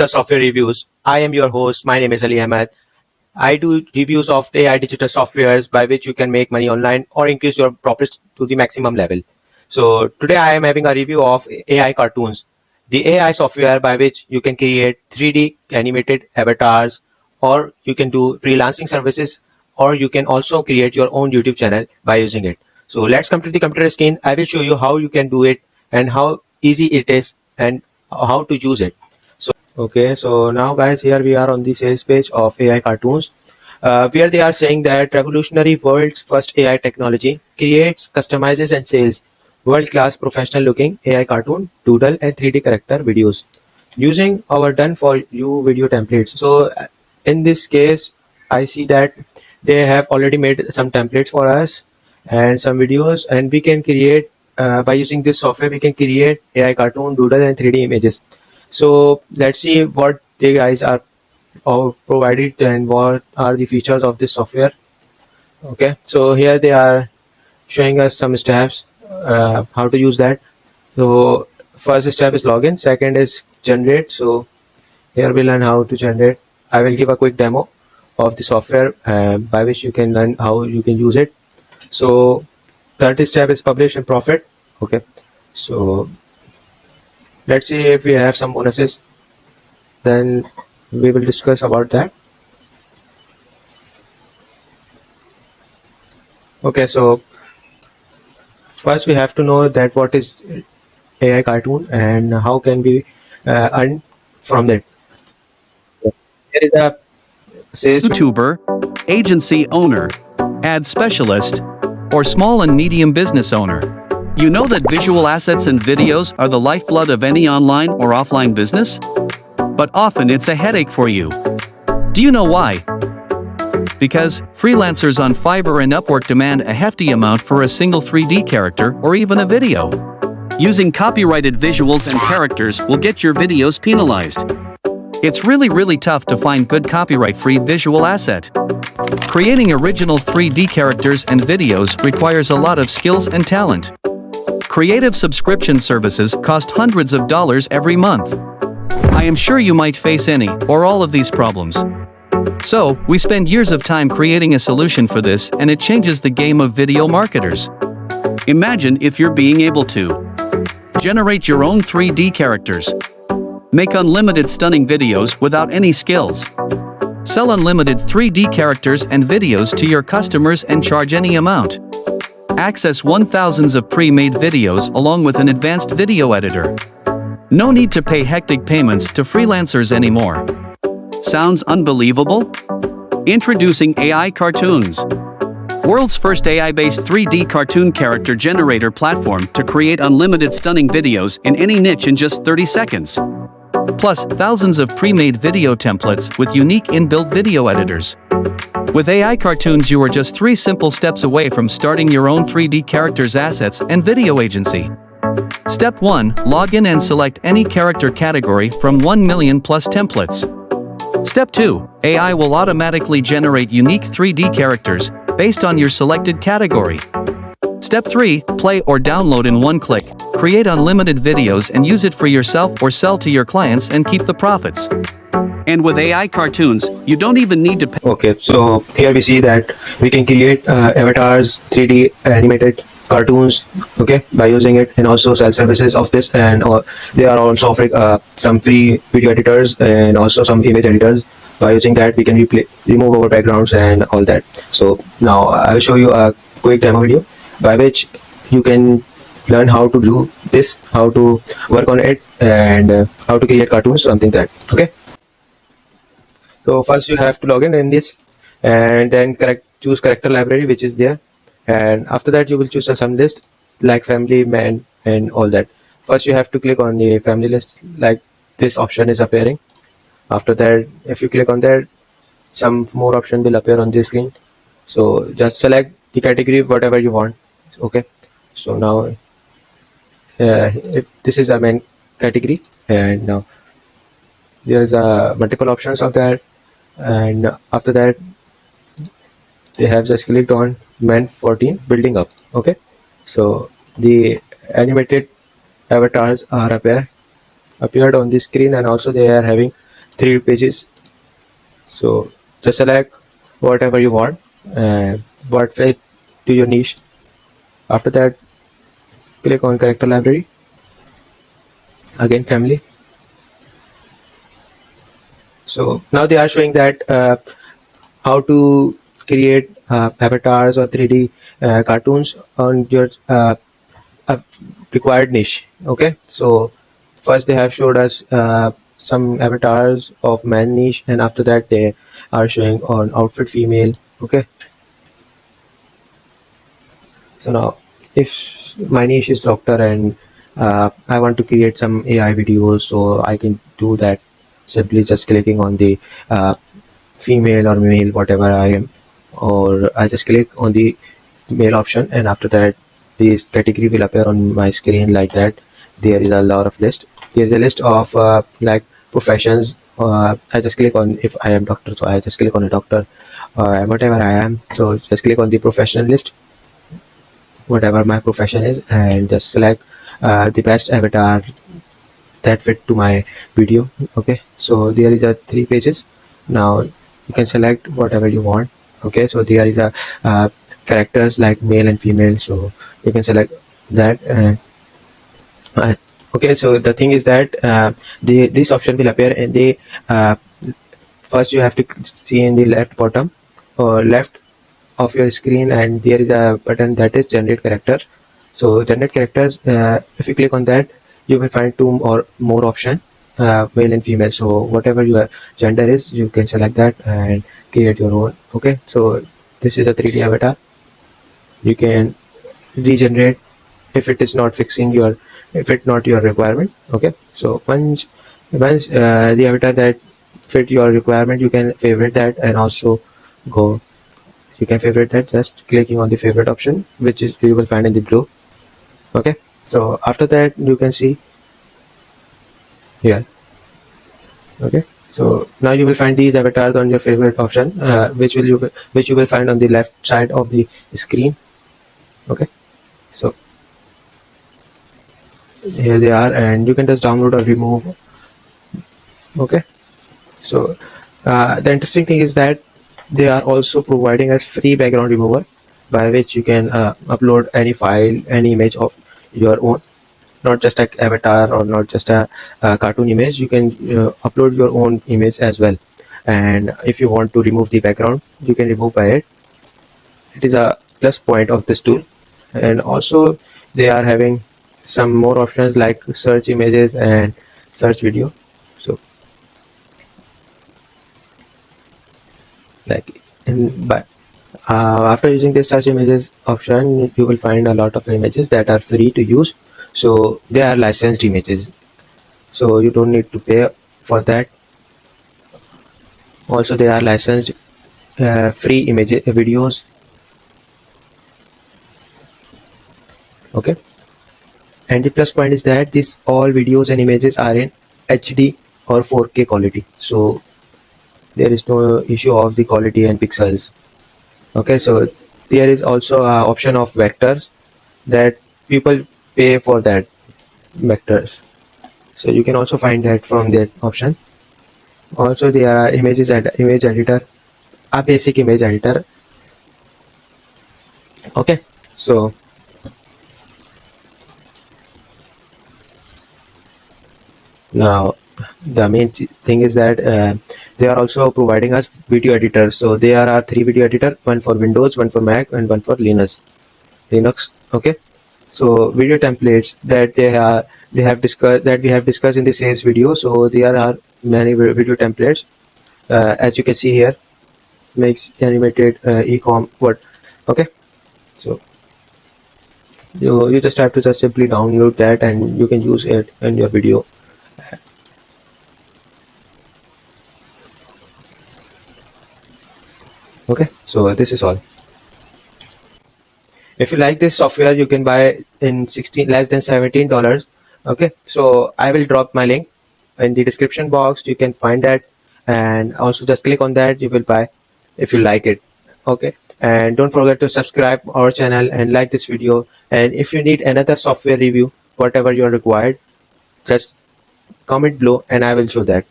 digital software reviews. I am your host. My name is Ali Ahmed. I do reviews of AI digital softwares by which you can make money online or increase your profits to the maximum level. So today I am having a review of AI Cartoonz, the AI software by which you can create 3D animated avatars, or you can do freelancing services, or you can also create your own YouTube channel by using it. So let's come to the computer screen. I will show you how you can do it and how easy it is and how to use it. Okay, so now guys, here we are on the sales page of AI Cartoonz, where they are saying that revolutionary world's first AI technology creates, customizes and sells world-class professional looking AI cartoon, doodle and 3D character videos using our done for you video templates. So in this case, I see that they have already made some templates for us and some videos, and we can create by using this software, we can create AI cartoon, doodle and 3D images. So let's see what they guys are provided and what are the features of this software. Okay, so here they are showing us some steps how to use that. So first step is login, second is generate. So here we learn how to generate. I will give a quick demo of the software by which you can learn how you can use it. So third step is publish and profit. Okay, so let's see if we have some bonuses, then we will discuss about that. Okay, so first we have to know that what is AI cartoon and how can we earn from it. There is a sales YouTuber, agency owner, ad specialist, or small and medium business owner. You know that visual assets and videos are the lifeblood of any online or offline business? But often it's a headache for you. Do you know why? Because freelancers on Fiverr and Upwork demand a hefty amount for a single 3D character or even a video. Using copyrighted visuals and characters will get your videos penalized. It's really tough to find good copyright-free visual asset. Creating original 3D characters and videos requires a lot of skills and talent. Creative subscription services cost hundreds of dollars every month. I am sure you might face any or all of these problems. So, we spend years of time creating a solution for this, and it changes the game of video marketers. Imagine if you're being able to generate your own 3D characters, make unlimited stunning videos without any skills, sell unlimited 3D characters and videos to your customers and charge any amount, access 1,000s of pre-made videos along with an advanced video editor. No need to pay hectic payments to freelancers anymore. Sounds unbelievable? Introducing AI Cartoonz, world's first AI-based 3D cartoon character generator platform to create unlimited stunning videos in any niche in just 30 seconds. Plus, thousands of pre-made video templates with unique inbuilt video editors. With AI Cartoonz, you are just 3 simple steps away from starting your own 3D characters assets and video agency. Step 1. Log in and select any character category from 1 million plus templates. Step 2. AI will automatically generate unique 3D characters based on your selected category. Step 3. Play or download in one click. Create unlimited videos and use it for yourself or sell to your clients and keep the profits. And with AI Cartoonz, you don't even need to pay. Okay, so here we see that we can create avatars, 3D animated cartoons, okay, by using it, and also sell services of this, and they are also offering some free video editors and also some image editors. By using that, we can remove our backgrounds and all that. So now I will show you a quick demo video by which you can learn how to do this, how to work on it, and how to create cartoons, something that. Okay, so first you have to log in this, and then choose character library, which is there, and after that you will choose some list like family, man, and all that. First you have to click on the family list, like this option is appearing. After that, if you click on that, some more option will appear on the screen. So just select the category whatever you want. Okay, so now this is a main category, and now there is multiple options of that, and after that they have just clicked on man 14 building up. Okay, so the animated avatars are appeared on the screen, and also they are having three pages. So just select whatever you want and what fit to your niche. After that, click on character library, again family. So now they are showing that how to create avatars or 3D cartoons on your uh, required niche. Okay, so first they have showed us some avatars of man niche, and after that they are showing on outfit female. Okay, so now if my niche is doctor and I want to create some AI videos, so I can do that simply just clicking on the female or male, whatever I am, or I just click on the male option, and after that this category will appear on my screen like that. There is a lot of list. There is a list of like professions. I just click on, if I am doctor, so I just click on a doctor, whatever I am, so just click on the professional list, whatever my profession is, and just select the best avatar that fit to my video. Okay, so there is a three pages. Now you can select whatever you want. Okay, so there is a characters like male and female, so you can select that. And uh, okay, so the thing is that this option will appear in the first you have to see in the left bottom or left of your screen, and there is a button that is generate character. So generate characters, if you click on that, you will find two or more option, male and female. So whatever your gender is, you can select that and create your own. Okay, so this is a 3D avatar. You can regenerate if it is not fixing your, if it's not your requirement. Okay, so once the avatar that fit your requirement, you can favorite that, and also go, you can favorite that just clicking on the favorite option, which is you will find in the blue. Okay, so after that you can see here. Okay, so now you will find these avatars on your favorite option, which you will find on the left side of the screen. Okay, so here they are, and you can just download or remove. Okay, so the interesting thing is that they are also providing us free background remover, by which you can upload any file, any image of your own, not just a avatar or not just a cartoon image. You can upload your own image as well, and if you want to remove the background, you can remove by it. It is a plus point of this tool. And also they are having some more options like search images and search video. So like but after using this search images option, you will find a lot of images that are free to use. So they are licensed images, so you don't need to pay for that. Also they are licensed free image videos. Okay, and the plus point is that these all videos and images are in HD or 4K quality, so there is no issue of the quality and pixels. Okay, so there is also a option of vectors that people pay for that vectors, so you can also find that from that option. Also there are images and image editor, a basic image editor. Okay, so now the main thing is that they are also providing us video editors. So there are three video editor, one for Windows, one for Mac, and one for Linux. Okay, so video templates that they have discussed, that we have discussed in the sales video. So there are many video templates, as you can see here, makes animated e-com what. Okay, so you just have to just simply download that and you can use it in your video. Okay, so this is all. If you like this software, you can buy in 16 less than $17. Okay, so I will drop my link in the description box. You can find that, and also just click on that. You will buy if you like it. Okay, and don't forget to subscribe our channel and like this video. And if you need another software review, whatever you are required, just comment below and I will show that.